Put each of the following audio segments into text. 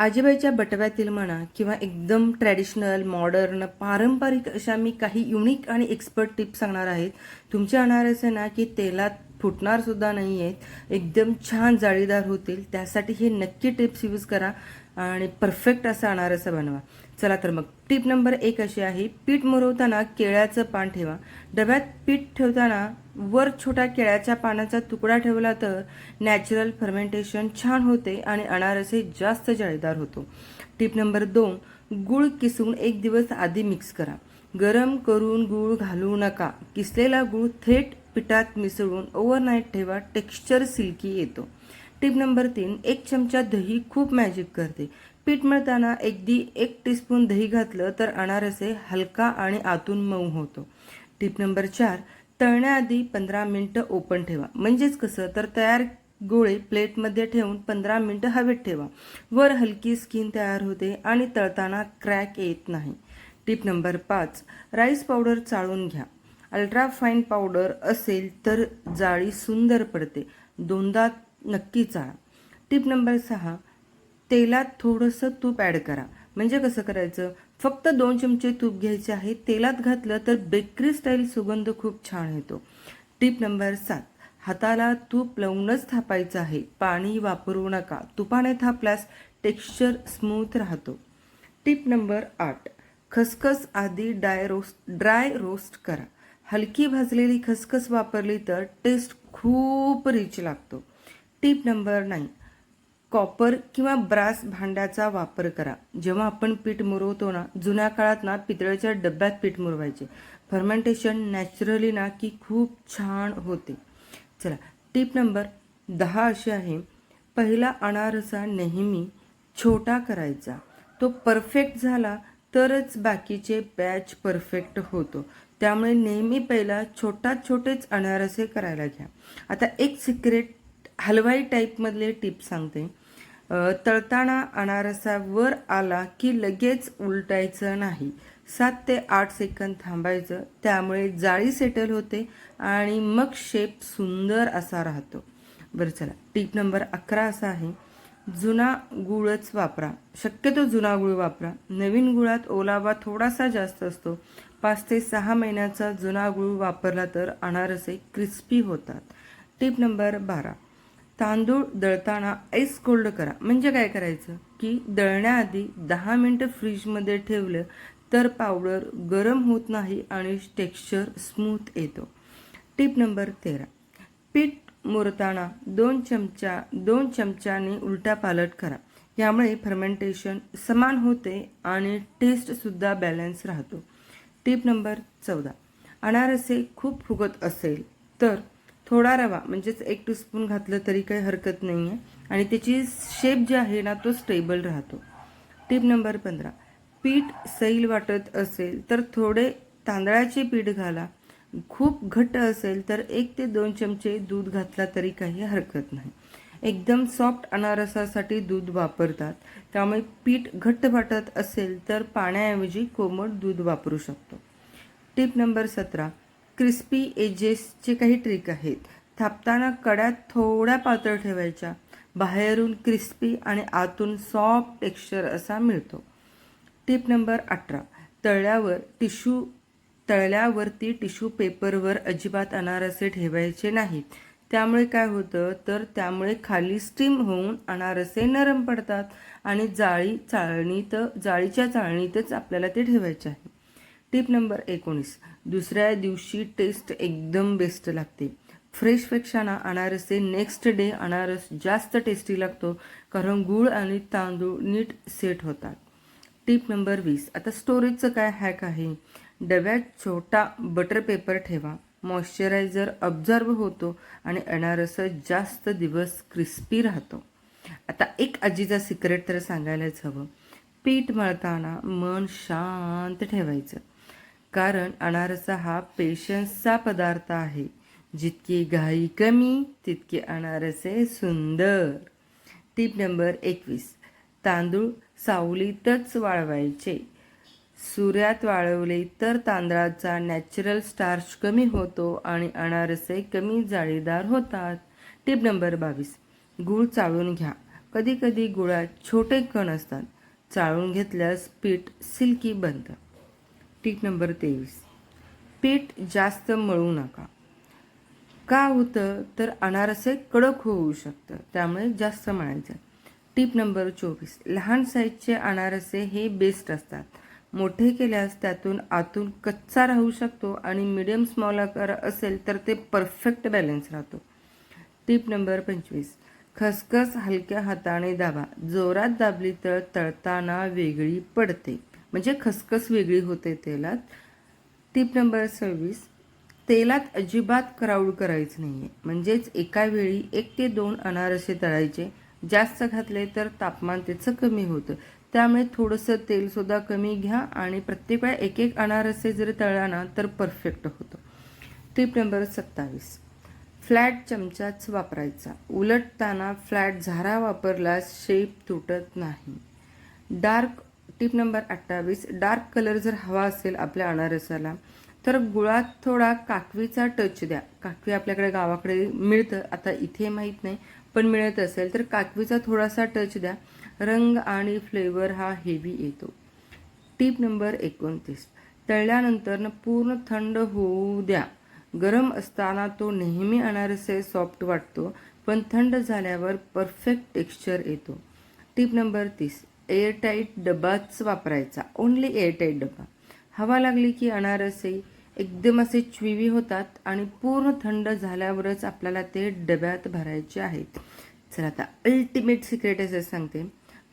आजीबाईच्या बटव्यातील म्हणा किंवा एकदम ट्रॅडिशनल मॉडर्न पारंपरिक अशा मी काही युनिक आणि एक्सपर्ट टिप्स सांगणार आहेत. तुमचे अनारसे ना की तेलात फुटणार सुद्धा नाही आहेत, एकदम छान जाळीदार होतील. त्यासाठी हे नक्की टिप्स यूज करा आणि परफेक्ट असा अनारसा बनवा. चला तर मग टिप नंबर 1 अशी आहे, पीठ मुरवताना केळ्याचं पान ठेवा. डब्यात पीठ ठेवताना वर छोट्या केळ्याच्या पानाचा तुकडा ठेवला तर नॅचरल फर्मेंटेशन छान होते आणि अनारसे जास्त जाळीदार होतो. टिप नंबर 2, गूळ किसून 1 दिवस आधी मिक्स करा. गरम करून गूळ घालू नका. किसलेला गूळ थेट पिठात मिसळून ओव्हरनाईट ठेवा, टेक्स्चर सिल्की येतो. टिप नंबर 3, 1 चमचा दही खूप मॅजिक करते. पीठ मळताना अगदी 1 टीस्पून दही घातलं तर अनारसे हलका आणि आतून मऊ होतो. टिप नंबर 4, तळण्याआधी 15 मिनिटं ओपन ठेवा. म्हणजेच कसं तर तयार गोळे प्लेटमध्ये ठेवून 15 मिनिटं हवेत ठेवा. वर हलकी स्किन तयार होते आणि तळताना क्रॅक येत नाही. टिप नंबर 5, राईस पावडर चाळून घ्या. अल्ट्रा फाईन पावडर असेल तर जाळी सुंदर पडते. दोनदा नक्की चाळा. टिप नंबर 6, तेलात थोडंसं तूप ॲड करा. म्हणजे कसं करायचं, फक्त 2 चमचे तूप घ्यायचे आहे. तेलात घातलं तर बेकरी स्टाईल सुगंध खूप छान येतो. टिप नंबर 7, हाताला तूप लावूनच थापायचं आहे. पाणी वापरू नका. तुपाने थापल्यास टेक्स्चर स्मूथ राहतो. टिप नंबर 8, खसखस आधी ड्राय रोस्ट करा. हलकी भाजलेली खसखस वापरली तर टेस्ट खूप रिच लागतो. टिप नंबर 9, कॉपर किंवा ब्रास भांड्याचा वापर करा. जेव्हा आपण पीठ मुरवतो ना, जुन्या काळात ना पितळेच्या डब्यात पीठ मुरवायचे. फर्मेंटेशन नॅचरली ना की खूप छान होते. चला टिप नंबर 10 अशी आहे, पहिला अनारसा नेहमी छोटा करायचा. तो परफेक्ट झाला तरच बाकीचे बॅच परफेक्ट होतो. त्यामुळे नेहमी पहिला छोटेच अनारसे करायला घ्या. आता एक सिक्रेट हलवाई टाईपमधले टिप सांगते. तळताना अनारसा वर आला की लगेच उलटायचं नाही. 7 ते 8 सेकंद थांबायचं. त्यामुळे जाळी सेटल होते आणि मग शेप सुंदर असा राहतो. बरं चला, टिप नंबर 11 असा आहे, जुना गूळच वापरा. शक्यतो जुना गूळ वापरा. नवीन गुळात ओलावा थोडासा जास्त असतो. 5 ते 6 महिन्याचा जुना गूळ वापरला तर अनारसे क्रिस्पी होतात. टिप नंबर 12, तांदूळ दळताना आईस कोल्ड करा. म्हणजे काय करायचं की दळण्याआधी 10 मिनिटं फ्रीजमध्ये ठेवलं तर पावडर गरम होत नाही आणि टेक्स्चर स्मूथ येतो. टिप नंबर 13, पीठ मुरताना 2 चमच्याने उलटा पालट करा. यामुळे फर्मेंटेशन समान होते आणि टेस्टसुद्धा बॅलन्स राहतो. टिप नंबर 14, अनारसे खूप फुगत असेल तर थोडा रवा म्हणजेच 1 टीस्पून घातलं तरी काही हरकत नाही आहे आणि त्याची शेप जे आहे ना तो स्टेबल राहतो. टिप नंबर 15, पीठ सैल वाटत असेल तर थोडे तांदळाचे पीठ घाला. खूप घट्ट असेल तर 1 ते 2 चमचे दूध घातला तरी काही हरकत नाही. एकदम सॉफ्ट अनारसासाठी दूध वापरतात. त्यामुळे पीठ घट्ट वाटत असेल तर पाण्याऐवजी कोमट दूध वापरू शकतो. टिप नंबर 17, क्रिस्पी एजेसचे काही ट्रिक आहेत. थापताना कड्या थोड्या पातळ ठेवायच्या. बाहेरून क्रिस्पी आणि आतून सॉफ्ट टेक्स्चर असा मिळतो. टिप नंबर 18, तळल्यावरती टिश्यू पेपरवर अजिबात अनारसे ठेवायचे नाहीत. त्यामुळे काय होतं तर त्यामुळे खाली स्टीम होऊन अनारसे नरम पडतात आणि जाळीच्या चाळणीतच आपल्याला ते ठेवायचे आहे. टिप नंबर 19, दुसऱ्या दिवशी टेस्ट एकदम बेस्ट लागते. फ्रेशपेक्षा ना अनारसे नेक्स्ट डे अनारस जास्त टेस्टी लागतो, कारण गूळ आणि तांदूळ नीट सेट होतात. टिप नंबर 20, आता स्टोरेजचं काय हॅक आहे. डब्यात छोटा बटर पेपर ठेवा. मॉइश्चरायझर ऑब्झर्व होतो आणि अनारस जास्त दिवस क्रिस्पी राहतो. आता एक आजीचा सिक्रेट तर सांगायलाच हवं. पीठ मळताना मन शांत ठेवायचं, कारण अनारसा हा पेशन्सचा पदार्थ आहे. जितकी घाई कमी तितके अनारसे सुंदर. टिप नंबर 21, तांदूळ सावलीतच वाळवायचे. सूर्यात वाळवले तर तांदळाचा नॅचरल स्टार्च कमी होतो आणि अनारसे कमी जाळीदार होतात. टिप नंबर 22, गूळ चाळून घ्या. कधी कधी गुळात छोटे कण असतात, चाळून घेतल्यास पीठ सिल्की बनतं. टिप नंबर 23, पीठ जास्त मळू नका. का होतं तर अनारसे कडक होऊ शकतं, त्यामुळे जास्त मळायचं. टिप नंबर 24, लहान साईजचे अनारसे हे बेस्ट असतात. मोठे केल्यास त्यातून आतून कच्चा राहू शकतो आणि मीडियम स्मॉल आकार असेल तर ते परफेक्ट बॅलन्स राहतो. टिप नंबर 25, खसखस हलक्या हाताने दाबा. जोरात दाबली तर तळताना वेगळी पडते, म्हणजे खसखस वेगळी होते तेलात. टिप नंबर 26, तेलात अजिबात क्राऊड करायचं नाहीये, म्हणजेच एका वेळी 1 ते 2 अनारसे तळायचे. जास्त घातले तर तापमान त्याचं कमी होतं, त्यामुळे थोडंसं तेलसुद्धा कमी घ्या आणि प्रत्येक वेळा एक एक अनारसे जर तळला ना तर परफेक्ट होतं. टिप नंबर 27, फ्लॅट चमचाच वापरायचा. उलटताना फ्लॅट झारा वापरल्यास शेप तुटत नाही. टिप नंबर 28, डार्क कलर जर हवा असेल आपल्या अनारसाला तर गुळात थोडा काकवीचा टच द्या. काकवी आपल्याकडे गावाकडे मिळतं, आता इथे माहीत नाही, पण मिळत असेल तर काकवीचा थोडासा टच द्या. रंग आणि फ्लेवर हा हेवी येतो. टिप नंबर 29, तळल्यानंतर पूर्ण थंड होऊ द्या. गरम असताना तो नेहमी अनारसे सॉफ्ट वाटतो, पण थंड झाल्यावर परफेक्ट टेक्स्चर येतो. टिप नंबर 30, एअरटाईट डबाच वापरायचा. ओन्ली एअरटाईट डबा. हवा लागली की अनारसे एकदम असे च्विवी होतात आणि पूर्ण थंड झाल्यावरच आपल्याला ते डब्यात भरायचे आहेत. चला आता अल्टिमेट सिक्रेट असं सांगते.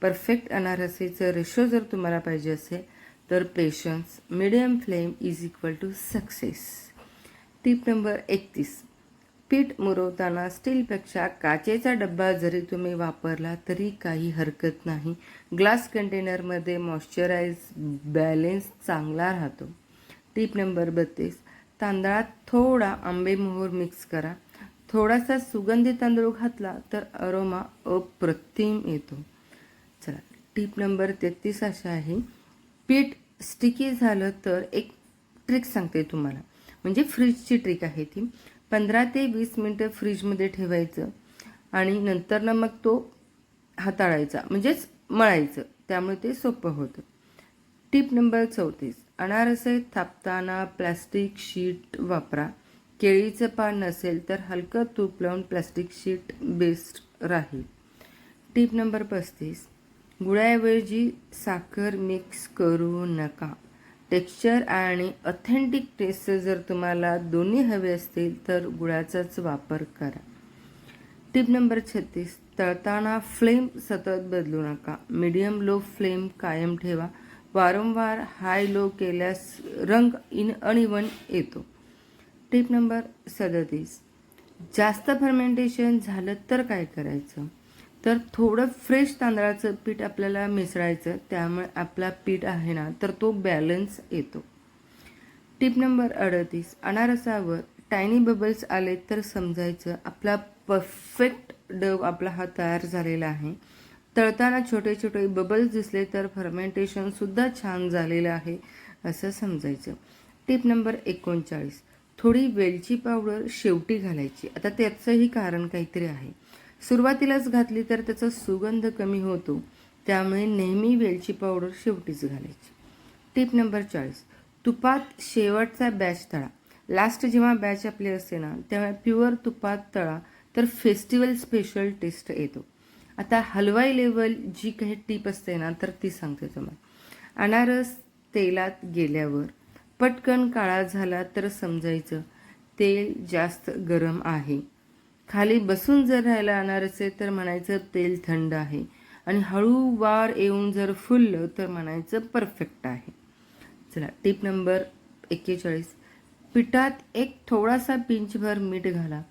परफेक्ट अनारसेचं रेशो जर तुम्हाला पाहिजे असेल तर patience, medium flame is equal to success. Tip number 31, पीठ मुरवताना स्टीलपेक्षा काचेचा डब्बा जरी तुम्ही वापरला तरी काही हरकत नाही. ग्लास कंटेनरमध्ये मॉइश्चराईज बॅलेन्स चांगला राहतो. टिप नंबर 32, तांदळात थोडा आंबेमोहर मिक्स करा. थोडासा सुगंधी तांदूळ घातला तर अरोमा अप्रतिम येतो. चला टिप नंबर 33 अशा आहे, पीठ स्टिकी झालं तर एक ट्रिक सांगते तुम्हाला, म्हणजे फ्रीजची ट्रिक आहे ती. 15 ते 20 मिनटं फ्रीजमध्ये ठेवायचं आणि नंतर मग तो हाताळायचा, म्हणजेच मळायचं, त्यामुळे ते सोपं होतं. टिप नंबर 34, अनारसे थापताना प्लास्टिक शीट वापरा. केळीचं पान नसेल तर हलकं तूप लावून प्लास्टिक शीट बेस्ट राहील. टिप नंबर 35, गुळाऐवजी साखर मिक्स करू नका. टेक्स्चर आणि ऑथेंटिक टेस्ट जर तुम्हाला दोन्ही हवे असतील तर गुळाचाच वापर करा. टिप नंबर 36, तळताना फ्लेम सतत बदलू नका. मीडियम लो फ्लेम कायम ठेवा. वारंवार हाय लो केल्यास रंग अनइव्हन येतो. टिप नंबर 37, जास्त फर्मेंटेशन झालं तर काय करायचं, तर थोडं फ्रेश तांदळाचं पीठ आपल्याला मिसळायचं, त्यामुळे आपला पीठ आहे ना तर तो बॅलन्स येतो. टिप नंबर 38, अनारसावर टायनी बबल्स आले तर समजायचं आपला परफेक्ट डव आपला हा तयार झालेला आहे. तळताना छोटे छोटे बबल्स दिसले तर फर्मेंटेशनसुद्धा छान झालेलं आहे असं समजायचं. टिप नंबर 39, थोडी वेलची पावडर शेवटी घालायची. आता त्याचंही कारण काहीतरी आहे. सुरुवातीलाच घातली तर त्याचा सुगंध कमी होतो, त्यामुळे नेहमी वेलची पावडर शेवटीच घालायची. टिप नंबर 40, तुपात शेवटचा बॅच तळा. लास्ट जेव्हा बॅच आपली असते ना तेव्हा प्युअर तुपात तळा तर फेस्टिवल स्पेशल टेस्ट येतो. आता हलवाई लेवल जी काही टीप असते ना तर ती सांगते तुम्हाला. अनारस तेलात गेल्यावर पटकन काळा झाला तर समजायचं तेल जास्त गरम आहे. खाली बसून जर राहिला अनारसे तर म्हणायचं तेल थंड आहे आणि हळूवार येऊन जर फुललं तर म्हणायचं परफेक्ट आहे. चला टिप नंबर 41, पिठात एक थोडासा पिंचभर मीठ घाला.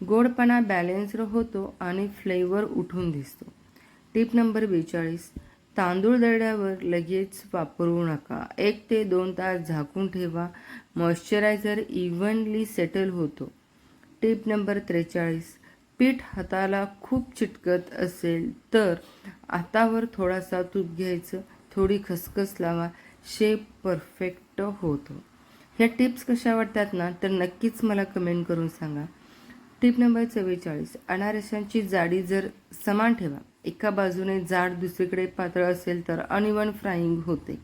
गोडपणा बॅलन्स होतो आणि फ्लेवर उठून दिसतो. टिप नंबर 42, तांदूळ दळल्यावर लगेच वापरू नका. 1 ते 2 तास झाकून ठेवा. मॉइश्चरायझर इव्हनली सेटल होतो. टिप नंबर 43, पीठ हाताला खूप चिटकत असेल तर हातावर थोडासा तूप घ्यायचं, थोडी खसखस लावा, शेप परफेक्ट होतो. ह्या टिप्स कशा वाटतात ना तर नक्कीच मला कमेंट करून सांगा. टिप नंबर 44, अनारसांची जाडी जर समान ठेवा. एका बाजूने जाड दुसरीकडे पातळ असेल तर अनइवन फ्राईंग होते.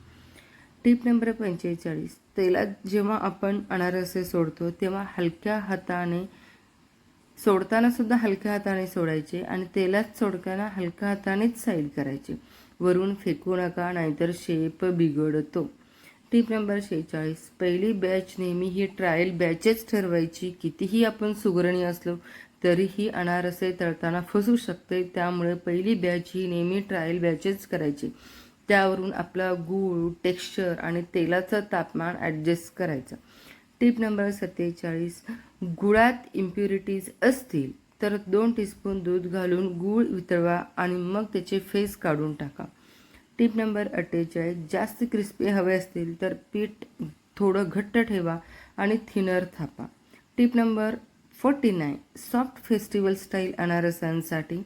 टिप नंबर 45, तेलात जेव्हा आपण अनारसे सोडतो तेव्हा हलक्या हाताने सोडताना सुद्धा हलक्या हाताने सोडायचे आणि तेलात सोडताना हलक्या हातानेच साईड करायचे. वरून फेकू नका, नाहीतर शेप बिघडतो. टिप नंबर 46, पहिली बॅच नेहमी ही ट्रायल बॅचच ठरवायची. कितीही आपण सुगरणी असलो तरीही अनारसे तळताना फसू शकते, त्यामुळे पहिली बॅच ही नेहमी ट्रायल बॅचच करायची. त्यावरून आपला गूळ, टेक्स्चर आणि तेलाचं तापमान ॲडजस्ट करायचं. टिप नंबर 47, गुळात इम्प्युरिटीज असतील तर 2 टीस्पून दूध घालून गूळ वितळवा आणि मग त्याचे फेस काढून टाका. टिप नंबर 48, जास्त क्रिस्पी हवे असतील तर पीठ थोडं घट्ट ठेवा आणि थिनर थापा. Tip number 49, soft festival style अनारसांसाठी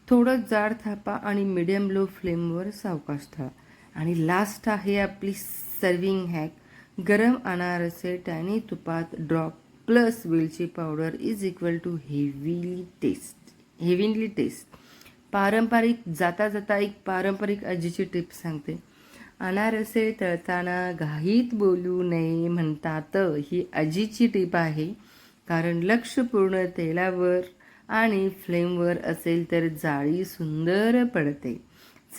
थोडं जाड थापा आणि मिडियम लो फ्लेमवर सावकाश ठेवा. आणि लास्ट आहे आपली सर्विंग हॅक. गरम अनारसे टॅनी तुपात ड्रॉप प्लस वेलची powder is equal to heavenly taste. पारंपरिक जाता जाता एक पारंपरिक आजीची टिप सांगते. अनारसे तळताना घाईत बोलू नये म्हणतात. ही आजीची टिप आहे, कारण लक्ष पूर्ण तेलावर आणि फ्लेमवर असेल तर जाळी सुंदर पडते.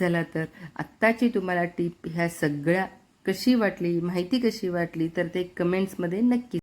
चला तर आत्ताची तुम्हाला टिप ह्या सगळ्या कशी वाटली, माहिती कशी वाटली तर ते कमेंट्समध्ये नक्की